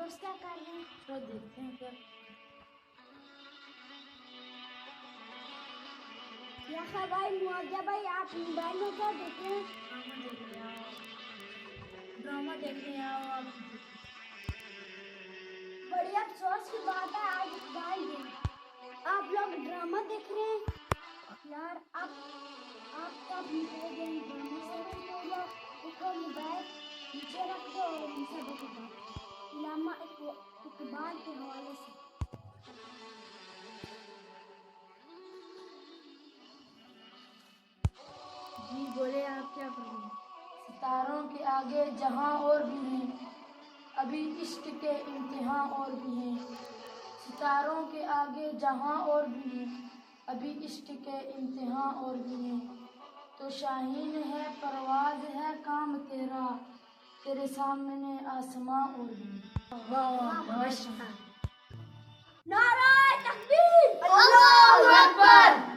व्यवस्था कर रहे हैं, तो देखते हैं क्या। या भाई मुआवजा भाई, आप मोबाइल में क्या देख रहे हैं? ड्रामा देखने आओ आप। बड़ी अफसोस की बात है, आज इकबाल दिन आप लोग ड्रामा देख रहे हैं यार। आप कब निकलोगे इन ड्रामा से? उसको मोबाइल नीचे रख दो और उनसे बता इलामा इकबाल के हवाले से। जी बोले, आप क्या करोगे? सितारों के आगे जहां और भी हैं, अभी इश्क के इम्तिहान और भी हैं। सितारों के आगे जहां और भी हैं, अभी इश्क के इम्तिहान और भी हैं। तो शाहीन है परवाज़ है काम तेरा, तेरे सामने आसमां और भी हैं। वाह माशाअल्लाह। नारा तकबीर, अल्लाहू अकबर।